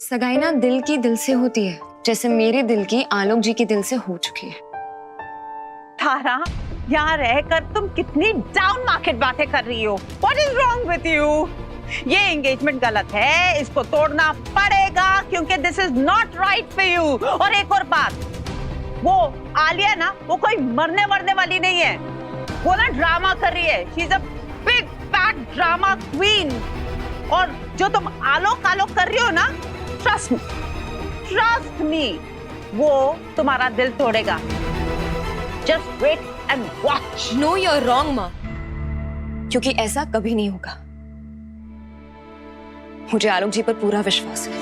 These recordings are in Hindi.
सगाई ना दिल की दिल से होती है, जैसे मेरे दिल की आलोक जी के दिल से हो चुकी है। तारा, यहाँ रहकर तुम कितनी डाउन मार्केट बातें कर रही हो। What is wrong with you? ये एंगेजमेंट गलत है, इसको तोड़ना पड़ेगा क्योंकि this is not right for you। और एक और बात, वो आलिया ना, वो कोई मरने मरने वाली नहीं है, वो ना ड्रामा कर रही है। She's a big fat drama queen। और जो तुम आलोक आलोक कर रही हो ना, trust me, वो तुम्हारा दिल तोड़ेगा। Just wait and watch। No, you're wrong, माँ, क्योंकि ऐसा कभी नहीं होगा। मुझे आलोक जी पर पूरा विश्वास है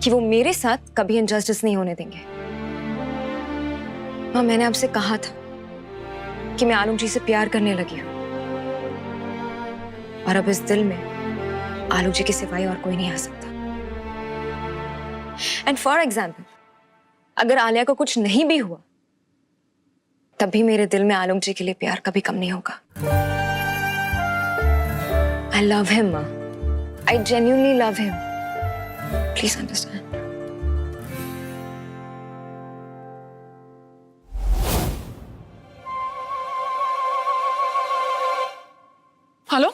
कि वो मेरे साथ कभी इनजस्टिस नहीं होने देंगे। माँ, मैंने आपसे कहा था कि मैं आलोक जी से प्यार करने लगी हूँ, और अब इस दिल में आलोक जी के सिवाय और कोई नहीं आ सकता। एंड फॉर एग्जाम्पल, अगर आलिया को कुछ नहीं भी हुआ, तब भी मेरे दिल में आलोक जी के लिए प्यार कभी कम नहीं होगा। I love him, माँ। I genuinely love him. Please understand. आलोक,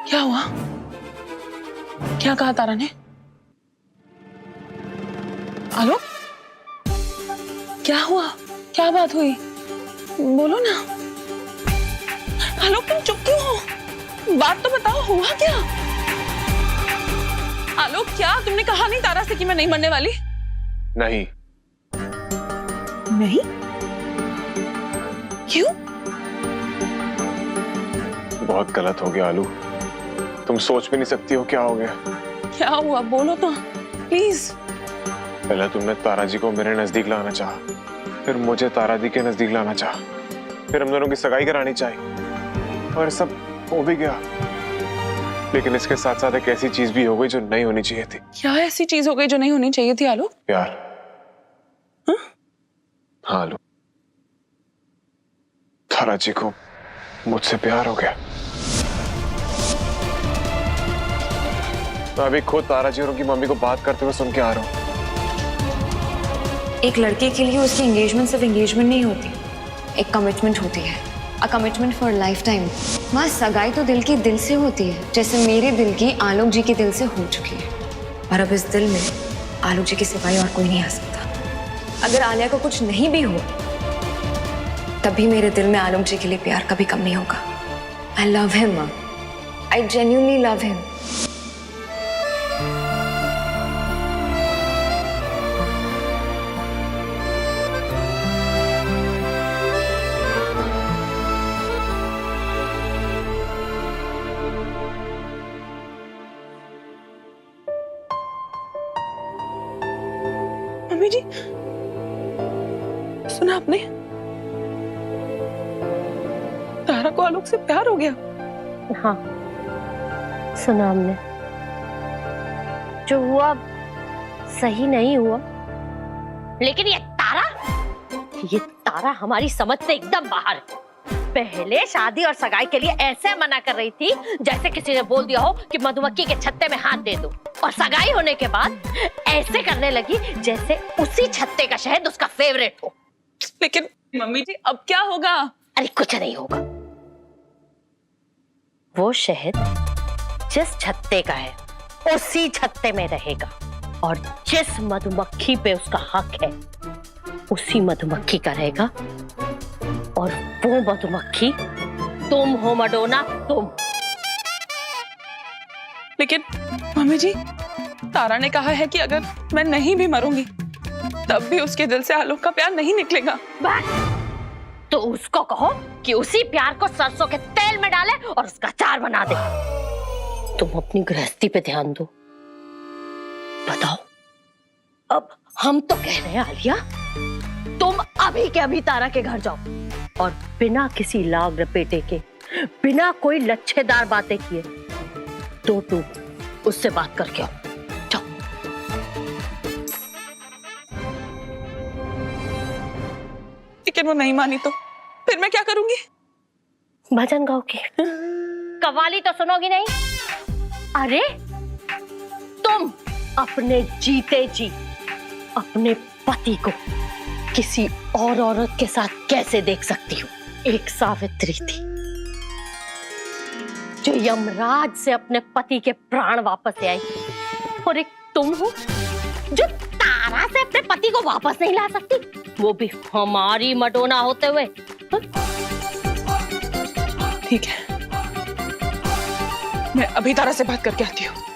क्या हुआ? क्या कहा तारा ने? आलोक, क्या हुआ? क्या बात हुई? बोलो ना। आलोक, तुम चुप क्यों हो? बात तो बताओ, हुआ क्या? आलोक, क्या तुमने कहा नहीं तारा से कि मैं नहीं मरने वाली? नहीं। नहीं? क्यों? बहुत गलत हो गया आलू, तुम सोच भी नहीं सकती हो क्या हो गया। क्या हुआ? बोलो तो प्लीज। पहले तुमने तारा जी को मेरे नजदीक लाना चाहा, फिर मुझे तारा जी के नजदीक लाना चाहा, फिर हम दोनों की सगाई करानी चाहिए, और सब हो भी गया। लेकिन इसके साथ साथ एक ऐसी चीज भी हो गई जो नहीं होनी चाहिए थी। क्या ऐसी चीज हो गई जो नहीं होनी चाहिए थी आलोक? प्यार। हाँ आलू, तारा जी को मुझसे प्यार हो गया। मैं अभी खुद तारा जी और उनकी मम्मी को बात करते हुए सुन के आ रहा हूँ। एक लड़के के लिए उसकी एंगेजमेंट सिर्फ एंगेजमेंट नहीं होती, एक कमिटमेंट होती है। A commitment for life time. माँ, सगाई तो दिल की दिल से होती है, जैसे मेरे दिल की आलोक जी के दिल से हो चुकी है, और अब इस दिल में आलोक जी के सिवाय और कोई नहीं आ सकता। अगर आलिया को कुछ नहीं भी हुआ, तब भी मेरे दिल में आलोक जी के लिए प्यार कभी कम नहीं होगा। आई लव हिम, माँ। I genuinely love him. Mummy ji, सुना आपने? तारा को आलोक से प्यार हो गया। हाँ, सुना हमने। जो हुआ सही नहीं हुआ, लेकिन ये तारा हमारी समझ से एकदम बाहर है। पहले शादी और सगाई के लिए ऐसे मना कर रही थी जैसे किसी ने बोल दिया हो कि मधुमक्खी के छत्ते में हाथ दे दो, और सगाई होने के बाद ऐसे करने लगी जैसे उसी छत्ते का शहद उसका फेवरेट हो। लेकिन मम्मी जी, अब क्या होगा? अरे कुछ नहीं होगा। वो शहद जिस छत्ते का है उसी छत्ते में रहेगा, और जिस मधुमक्खी पे उसका हक है उसी मधुमक्खी का रहेगा, और वो मधुमक्खी तुम हो मडोना, तुम। लेकिन मम्मी जी, तारा ने कहा है कि अगर मैं नहीं भी मरूंगी, तब भी उसके दिल से आलोक का प्यार नहीं निकलेगा। बस, तो उसको कहो कि उसी प्यार को सरसों के तेल में डाले और उसका अचार बना दे। तुम अपनी गृहस्थी पे ध्यान दो। बताओ, अब हम तो कह रहे हैं आलिया, तुम अभी के अभी तारा के घर जाओ, और बिना किसी लाग लपेटे के, बिना कोई लच्छेदार बातें किए, तो उससे बात करके आओ। जाओ। लेकिन वो नहीं मानी तो फिर मैं क्या करूंगी? भजन गाओ की। कव्वाली तो सुनोगी नहीं? अरे तुम अपने जीते जी अपने पति को किसी और औरत के साथ कैसे देख सकती हो? एक सावित्री थी जो यमराज से अपने पति के प्राण वापस ले आई, और एक तुम हो जो तारा से अपने पति को वापस नहीं ला सकती, वो भी हमारी मडोना होते हुए। ठीक है, मैं अभी तारा से बात करके आती हूँ।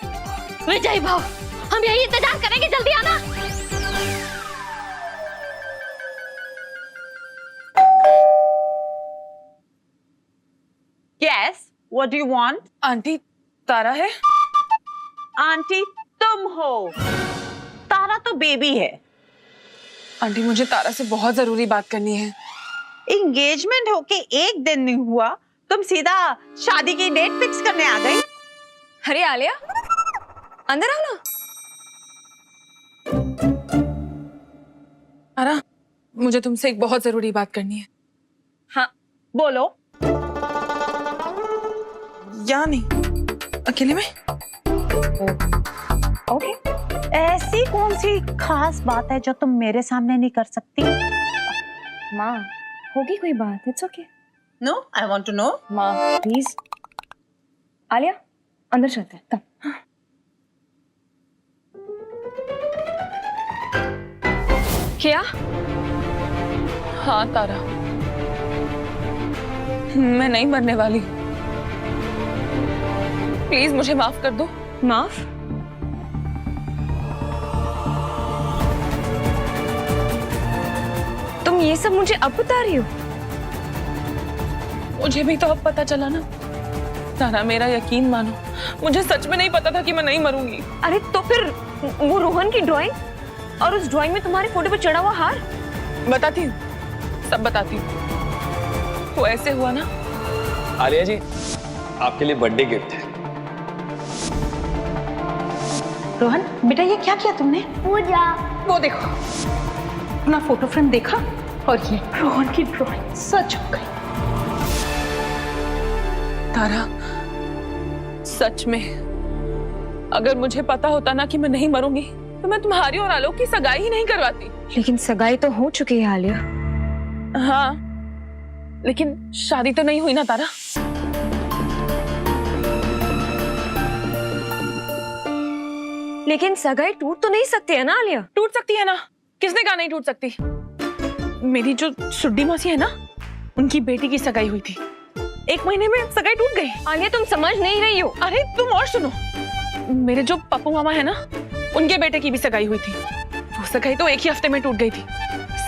विजय भाव, हम यही इंतजार करेंगे, जल्दी आना। Yes, what do you want? Aunty, Tara है? आंटी तुम हो, तारा तो बेबी है। आंटी, मुझे तारा से बहुत जरूरी बात करनी है। एंगेजमेंट होके एक दिन नहीं हुआ, तुम सीधा शादी की डेट फिक्स करने आ गई। अरे आलिया, अंदर आओ ना। तारा, मुझे तुमसे एक बहुत जरूरी बात करनी है। हाँ बोलो। या नहीं, अकेले में? ओके, ऐसी कौन सी खास बात है जो तुम मेरे सामने नहीं कर सकती? माँ, होगी कोई बात? It's okay. No, I want to know. माँ प्लीज। आलिया, अंदर चलते हैं। कम। क्या? हाँ तारा, मैं नहीं मरने वाली। प्लीज मुझे माफ कर दो। माफ? तुम ये सब मुझे अब बता रही हो? मुझे भी तो अब पता चला ना। तारा, मेरा यकीन मानो, मुझे सच में नहीं पता था कि मैं नहीं मरूंगी। अरे तो फिर वो रोहन की ड्राइंग और उस ड्राइंग में तुम्हारे फोटो पे चढ़ा हुआ हार? बताती हूँ, सब बताती हूँ। वो ऐसे हुआ ना। आलिया जी, आपके लिए बर्थडे गिफ्ट है। रोहन बेटा, ये क्या किया तुमने? पूजा। वो देखो, अपना फोटो फ्रेम देखा और ये रोहन की ड्राइंग सच हो गई। तारा, सच में अगर मुझे पता होता ना कि मैं नहीं मरूंगी तो मैं तुम्हारी और आलोक की सगाई ही नहीं करवाती। लेकिन सगाई तो हो चुकी है आलिया। हाँ, लेकिन शादी तो नहीं हुई ना तारा। लेकिन सगाई टूट तो नहीं सकती है ना आलिया? टूट सकती है ना, किसने कहा नहीं टूट सकती? मेरी जो सुड्डी मौसी है ना, उनकी बेटी की सगाई हुई थी, 1 महीने में सगाई टूट गई। आलिया, तुम समझ नहीं रही हो। अरे तुम और सुनो, मेरे जो पप्पू मामा है ना, उनके बेटे की भी सगाई हुई थी। वो सगाई तो 1 ही हफ्ते में टूट गई थी।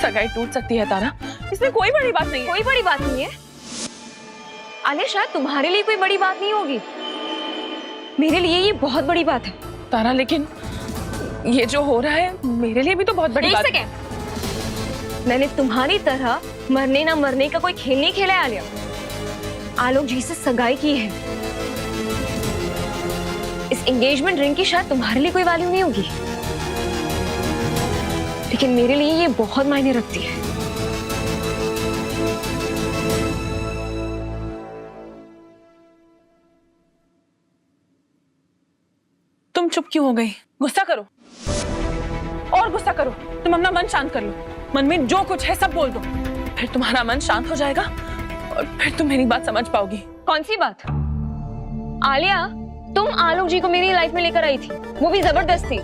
सगाई टूट सकती है तारा, इसमें कोई बड़ी बात नहीं है। कोई बड़ी बात नहीं है आलिया, शायद तुम्हारे लिए कोई बड़ी बात नहीं होगी, मेरे लिए ये बहुत बड़ी बात है। तारा, लेकिन ये जो हो रहा है मेरे लिए भी तो बहुत बड़ी बात है। मैंने तुम्हारी तरह मरने ना मरने का कोई खेल नहीं खेला है आलिया। आलोक जी से सगाई की है। इस एंगेजमेंट रिंग की शायद तुम्हारे लिए कोई वैल्यू नहीं होगी, लेकिन मेरे लिए ये बहुत मायने रखती है। तुम चुप क्यों हो गई? गुस्सा करो और गुस्सा करो। तुम अपना मन शांत कर लो, मन में जो कुछ है सब बोल दो, फिर तुम्हारा मन शांत हो जाएगा और फिर तुम मेरी बात समझ पाओगी। कौन सी बात? आलिया, तुम आलोक जी को मेरी लाइफ में लेकर आई थी, वो भी जबरदस्ती।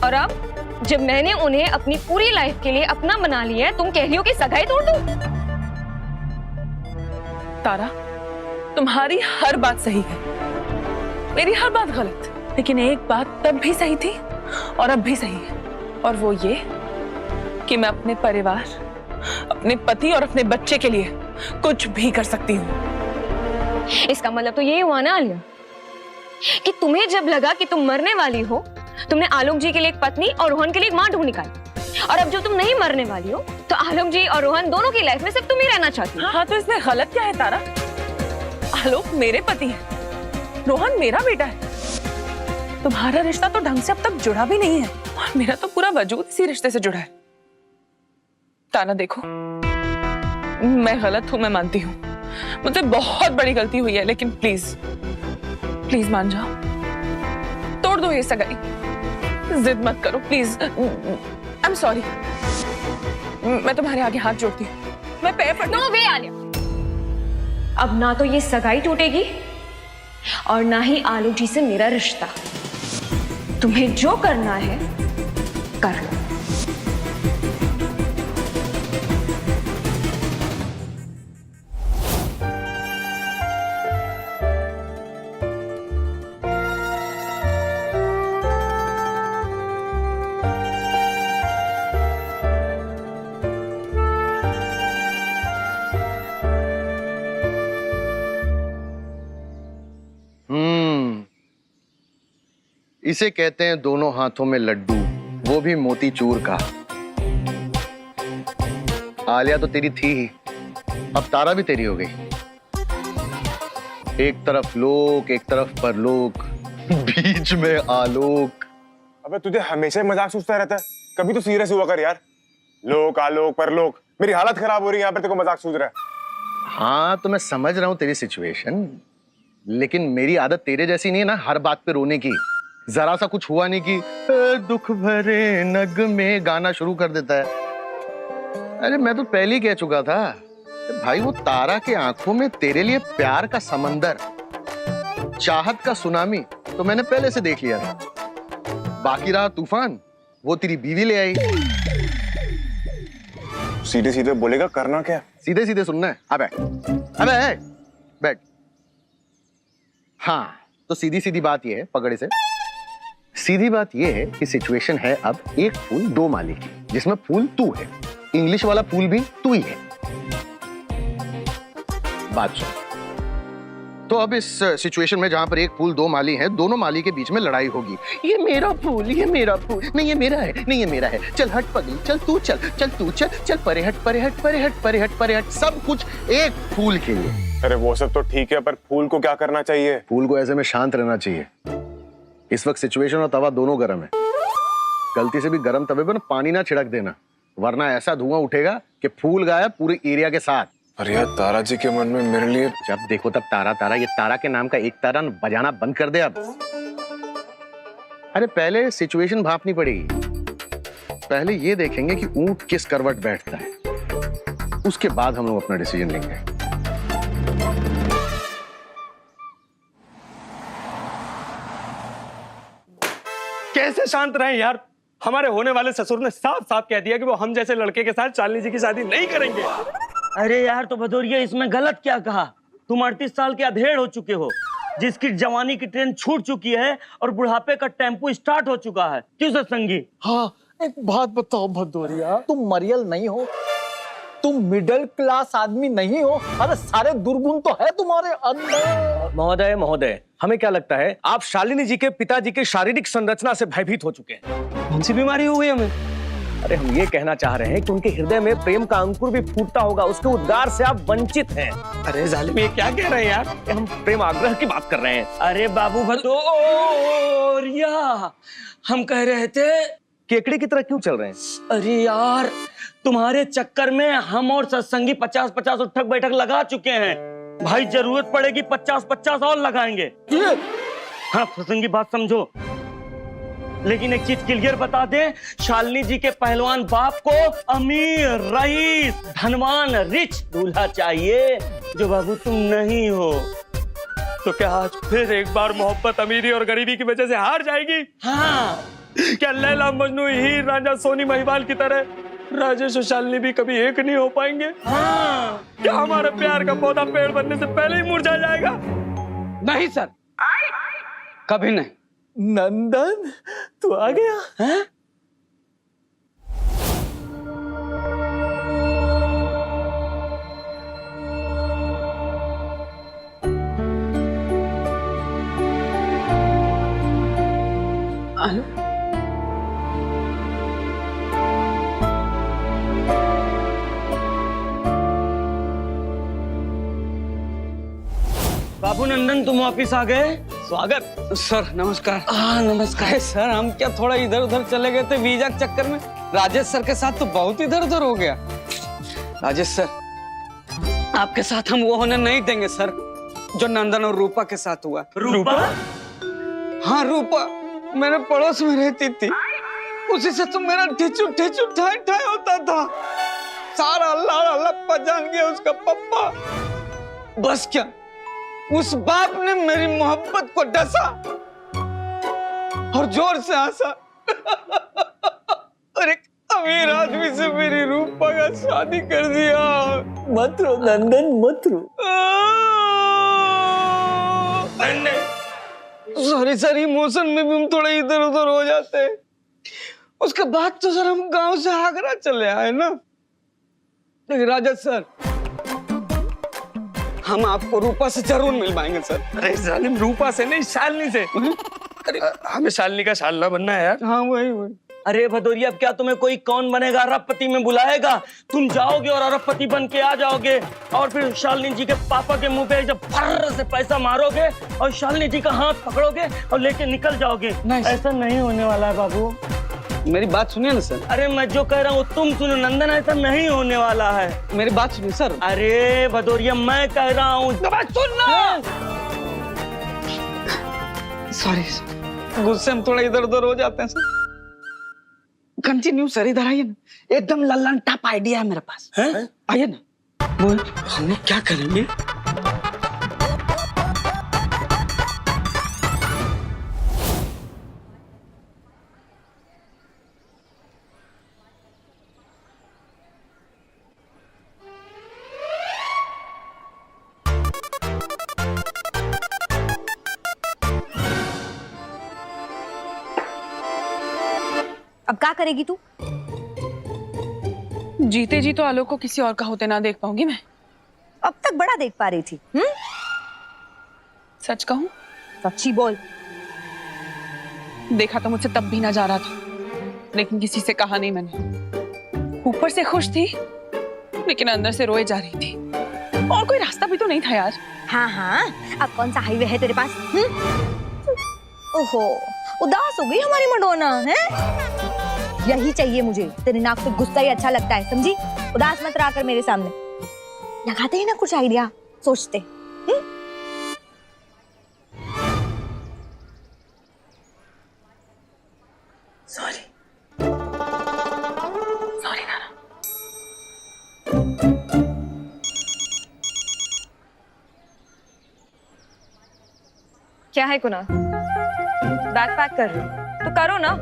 और अब जब मैंने उन्हें अपनी पूरी लाइफ के लिए अपना बना लिया है, तुम कह रही हो कि सगाई तोड़ दूं? तारा, तुम्हारी हर बात सही है, मेरी हर बात गलत, लेकिन एक बात तब भी सही थी और अब भी सही है, और वो ये कि मैं अपने परिवार, अपने पति और अपने बच्चे के लिए कुछ भी कर सकती हूँ। इसका मतलब तो यही हुआ ना आलिया कि तुम्हें जब लगा कि तुम मरने वाली हो, तुमने आलोक जी के लिए एक पत्नी और रोहन के लिए एक मां ढूंढ निकाली, और अब जब तुम नहीं मरने वाली हो तो आलोक जी और रोहन दोनों की लाइफ में सिर्फ तुम ही रहना चाहती हो। हाँ, तो इसमें गलत क्या है तारा? आलोक मेरे पति है, रोहन मेरा बेटा है। तुम्हारा रिश्ता तो ढंग से अब तक जुड़ा भी नहीं है, और मेरा तो पूरा वजूद इसी रिश्ते से जुड़ा है। तारा देखो, मैं गलत हूं, मैं मानती हूँ, मुझसे बहुत बड़ी गलती हुई है, लेकिन प्लीज प्लीज मान जाओ, तोड़ दो ये सगाई। जिद मत करो प्लीज। I am sorry. मैं तुम्हारे आगे हाथ जोड़ती हूँ, मैं पैर पड़। नो वे आलिया, अब ना तो ये सगाई टूटेगी और ना ही आलोक जी से मेरा रिश्ता। तुम्हें जो करना है कर लो। इसे कहते हैं दोनों हाथों में लड्डू, वो भी मोतीचूर का। आलिया तो तेरी थी ही, अब तारा भी तेरी हो गई। एक तरफ लोक, एक तरफ परलोक, बीच में आलोक। अबे तुझे हमेशा ही मजाक सूझता रहता है, कभी तो सीरियस हुआ कर यार। लोक आलोक परलोक, मेरी हालत खराब हो रही है यहाँ पर, तेरे को मजाक सूझ रहा है। हाँ तो मैं समझ रहा हूँ तेरी सिचुएशन, लेकिन मेरी आदत तेरे जैसी नहीं है ना हर बात पे रोने की। जरा सा कुछ हुआ नहीं कि दुख भरे नग में गाना शुरू कर देता है। अरे मैं तो पहले ही कह चुका था भाई, वो तारा के आंखों में तेरे लिए प्यार का समंदर, चाहत का सुनामी तो मैंने पहले से देख लिया था। बाकी रहा तूफान, वो तेरी बीवी ले आई। सीधे सीधे बोलेगा, करना क्या? सीधे सीधे सुनना है। अबे अबे बैठ। हाँ तो सीधी सीधी बात ये है, पकड़े से सीधी बात ये है कि सिचुएशन है अब एक फूल दो माली की, जिसमें फूल तू है, इंग्लिश वाला फूल भी तू ही है। बात सुन, तो अब इस सिचुएशन में जहां पर एक फूल दो माली है, दोनों माली के बीच में लड़ाई होगी। ये मेरा फूल, ये मेरा फूल, नहीं ये मेरा है, नहीं ये मेरा है, चल हट पगली, चल तू चल, चल तू चल, चल परे हट परे हट परे हट परे हट परे हट, सब कुछ एक फूल के लिए। अरे वो सब तो ठीक है, पर फूल को क्या करना चाहिए? फूल को ऐसे में शांत रहना चाहिए। इस वक्त सिचुएशन और तवा दोनों गर्म है। गलती से भी गर्म तवे पर पानी ना छिड़क देना, वरना ऐसा धुआं उठेगा कि फूल गायब पूरे एरिया के साथ। अरे यार तारा जी के मन में मेरे लिए जब देखो तब तारा तारा, ये तारा के नाम का एक तारा बजाना बंद कर दे अब। अरे पहले सिचुएशन भांपनी पड़ेगी, पहले ये देखेंगे कि ऊंट किस करवट बैठता है, उसके बाद हम लोग अपना डिसीजन लेंगे। कैसे शांत रहें यार? हमारे होने वाले ससुर ने साफ साफ कह दिया कि वो हम जैसे लड़के के साथ शालिनी जी की शादी नहीं करेंगे। अरे यार तो भदौरिया, इसमें गलत क्या कहा? तुम 38 साल के अधेड़ हो चुके हो, जिसकी जवानी की ट्रेन छूट चुकी है और बुढ़ापे का टेम्पो स्टार्ट हो चुका है। क्यों सत्संगी? हाँ एक बात बताओ भदौरिया, तुम मरियल नहीं हो, तुम मिडिल क्लास आदमी नहीं हो। अरे सारे दुर्गुण तो है तुम्हारे अंदर। महोदय महोदय, हमें क्या लगता है आप शालिनी जी के पिताजी की शारीरिक संरचना से भयभीत हो चुके हैं। कौन सी बीमारी हो गई हमें? अरे हम ये कहना चाह रहे हैं कि उनके हृदय में प्रेम का अंकुर भी फूटता होगा, उसके उद्गार से आप वंचित हैं। अरे जालिम, ये क्या कह रहे हैं यार? हम प्रेम आग्रह की बात कर रहे हैं। अरे बाबू भदौरिया, हम कह रहे थे केकड़े की तरह क्यों चल रहे हैं? अरे यार तुम्हारे चक्कर में हम और सत्संगी 50-50 उठक बैठक लगा चुके हैं। भाई जरूरत पड़ेगी 50-50 और लगाएंगे। हाँ सत्संगी बात समझो, लेकिन एक चीज क्लियर बता दें, शालिनी जी के पहलवान बाप को अमीर रईस धनवान रिच दूल्हा चाहिए, जो बाबू तुम नहीं हो। तो क्या आज फिर एक बार मोहब्बत अमीरी और गरीबी की वजह से हार जाएगी? हाँ क्या लैला मजनू हीर रांझा सोनी महिवाल की तरह राजेश और शालिनी भी कभी एक नहीं हो पाएंगे? हाँ क्या हमारा प्यार का पौधा पेड़ बनने से पहले ही मुरझा जाएगा? नहीं सर, कभी नहीं। नंदन तू आ गया है? बाबू नंदन तुम वापिस आ गए। स्वागत सर नमस्कार। हाँ नमस्कार। सर हम क्या थोड़ा इधर उधर चले गए थे वीजा के चक्कर में, राजेश सर के साथ तो बहुत इधर उधर हो गया। राजेश सर आपके साथ हम वो होने नहीं देंगे सर, जो नंदन और रूपा के साथ हुआ। रूपा? हाँ रूपा, मेरे पड़ोस में रहती थी, उसी से तो मेरा ठिचू ठिचू ठाई ठाई होता था। सारा अल्लाह लप्पा जान गया उसका पप्पा। बस क्या, उस बाप ने मेरी मोहब्बत को डसा और जोर से हंसा और एक अमीर आदमी से मेरी रूपा का शादी कर दिया। मत रो नंदन, मत रो। सॉरी इमोशन में भी हम थोड़ा इधर उधर हो जाते हैं। उसके बाद तो सर हम गांव से आगरा चले आए ना। लेकिन राजा सर, हम आपको रूपा से जरूर मिलवाएंगे सर। अरे जालिम, रूपा से नहीं, शालिनी से। अरे हमें शालिनी का शालना बनना है यार। हाँ वही। अरे भदौरिया, अब क्या तुम्हें कोई कौन बनेगा, अरबपति में बुलाएगा? तुम जाओगे और अरबपति बन के आ जाओगे और फिर शालिनी जी के पापा के मुंह पे जब फर्र से पैसा मारोगे और शालिनी जी का हाथ पकड़ोगे और लेके निकल जाओगे। ऐसा नहीं होने वाला है बाबू, मेरी बात सुनिए ना सर। अरे मैं जो कह रहा हूँ तुम सुनो नंदन, ऐसा नहीं होने वाला है। मेरी बात सुनिए सर। अरे भदौरिया, मैं कह रहा हूँ, सुनना। सॉरी, गुस्से में थोड़ा इधर उधर हो जाते हैं सर। कंटिन्यू सर, इधर आइए ना, एकदम लल्लन टॉप आइडिया है मेरे पास। हैं? आइए ना। बोल। हम लोग क्या करेंगे? अब क्या करेगी तू? जीते जी तो आलोक को किसी और का होते ना देख पाऊंगी मैं। अब तक बड़ा देख पा रही थी। सच कहूं, सच्ची बोल। देखा तो मुझसे तब भी ना जा रहा था, लेकिन किसी से कहा नहीं मैंने। ऊपर से खुश थी, लेकिन अंदर से रोए जा रही थी। और कोई रास्ता भी तो नहीं था यार। हाँ हाँ, अब कौन सा हाईवे है तेरे पास? ओहो, उदास हो गई हमारी मडोना है। यही चाहिए मुझे, तेरे नाक पे गुस्सा ही अच्छा लगता है, समझी? उदास मत रहा कर मेरे सामने। लगाते ही ना कुछ आइडिया, सोचते। सॉरी नाना। क्या है कुना? बैग पैक कर रही हूँ तो करो ना।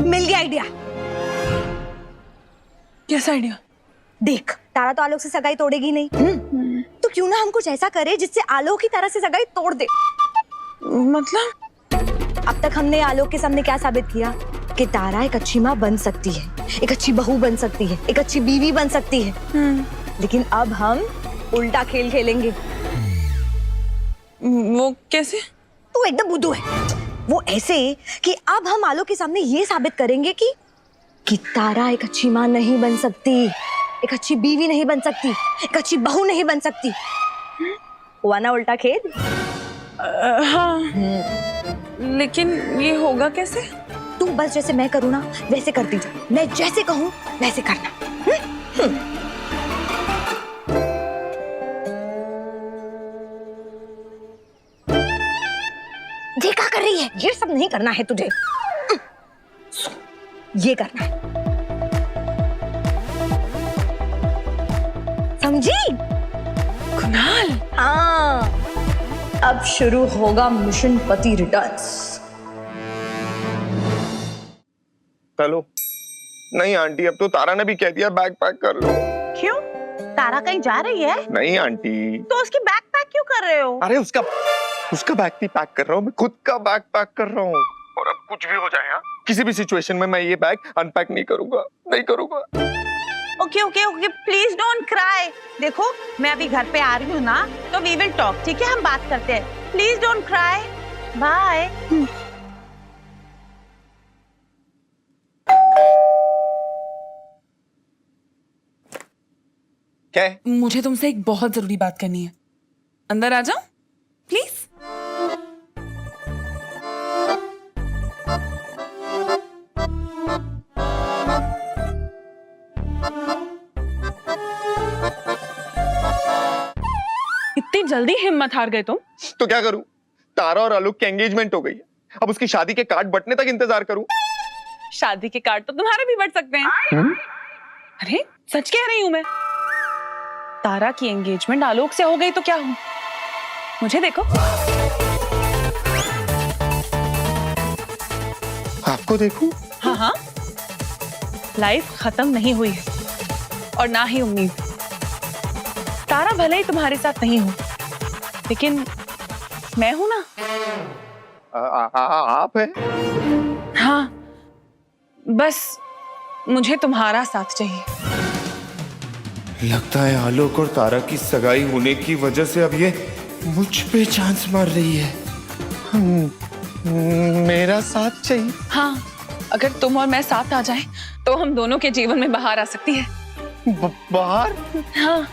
मिल गया आइडिया। कैसा आइडिया? देख, तारा तो आलोक से सगाई तोड़ेगी नहीं। तो क्यों ना हम कुछ ऐसा करें जिससे आलोक की तारा से सगाई तोड़ दे। मतलब? अब तक हमने आलोक के सामने क्या साबित किया कि तारा एक अच्छी माँ बन सकती है, एक अच्छी बहू बन सकती है, एक अच्छी बीवी बन सकती है। लेकिन अब हम उल्टा खेल खेलेंगे। वो कैसे? तू एकदम बुद्धू है। वो ऐसे कि अब हम आलोक के सामने ये साबित करेंगे कि तारा एक अच्छी माँ नहीं बन सकती, एक अच्छी बीवी नहीं बन सकती, एक अच्छी बहू नहीं बन सकती। हुआ ना उल्टा खेल? हाँ, लेकिन ये होगा कैसे? तू बस जैसे मैं करूँ ना वैसे करती जा। मैं जैसे कहूँ वैसे करना। देखा कर रही है, ये सब नहीं करना है तुझे, ये करना है, समझी? कुणाल, हाँ, अब शुरू होगा मिशन पति रिटर्न्स। हेलो। नहीं आंटी, अब तो तारा ने भी कह दिया बैग पैक कर लो। क्यों? तारा कहीं जा रही है? नहीं आंटी। तो उसकी बैग पैक क्यों कर रहे हो? अरे उसका बैग नहीं पैक कर रहा हूँ, मैं खुद का बैग पैक कर रहा हूँ। और अब कुछ भी हो जाए, हाँ, किसी भी सिचुएशन में मैं ये बैग अनपैक नहीं करूंगा, नहीं करूंगा। Okay okay okay, please don't cry. देखो, मैं अभी घर पे आ रही हूँ ना, तो वी विल टॉक, ठीक है? हम बात करते हैं। Please don't cry. बाय। क्या है? मुझे तुमसे एक बहुत जरूरी बात करनी है। अंदर आ जाओ प्लीज। इतनी जल्दी हिम्मत हार गए तुम? तो क्या करूं? तारा और आलोक की एंगेजमेंट हो गई है, अब उसकी शादी के कार्ड बंटने तक इंतजार करूं? शादी के कार्ड तो तुम्हारे भी बट सकते हैं। अरे सच कह रही हूं मैं। तारा की एंगेजमेंट आलोक से हो गई तो क्या हूं? मुझे देखो। आपको देखूं? हाँ हाँ, लाइफ खत्म नहीं हुई है और ना ही उम्मीद। तारा भले ही तुम्हारे साथ नहीं हो, लेकिन मैं हूं ना। आप है? हाँ, बस मुझे तुम्हारा साथ चाहिए। लगता है आलोक और तारा की सगाई होने की वजह से अब ये मुझ पे चांस मार रही है। मेरा साथ चाहिए? हाँ, अगर तुम और मैं साथ आ जाएं, तो हम दोनों के जीवन में बाहर आ सकती है। बाहर? हाँ।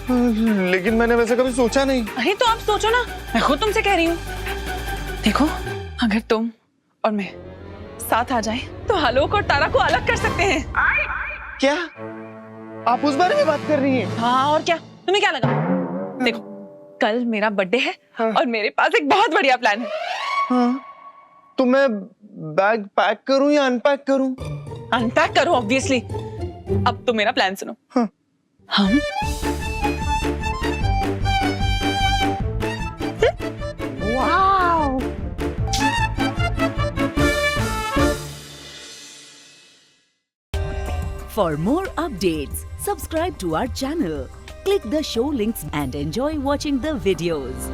लेकिन मैंने वैसे कभी सोचा नहीं। अरे तो आप सोचो ना, मैं खुद तुमसे कह रही हूँ। देखो, अगर तुम और मैं साथ आ जाएं, तो आलोक और तारा को अलग कर सकते हैं। क्या आप उस बारे में बात कर रही हैं? हाँ, और क्या? तुम्हें क्या लगा? देखो, कल मेरा बर्थडे है और मेरे पास एक बहुत बढ़िया प्लान है। हाँ, तो मैं बैग पैक करूं या अनपैक करूं? अनपैक करो ऑब्वियसली। अब तो मेरा प्लान सुनो। हाँ। हम wow! For more updates, subscribe to our channel, click the show links and enjoy watching the videos.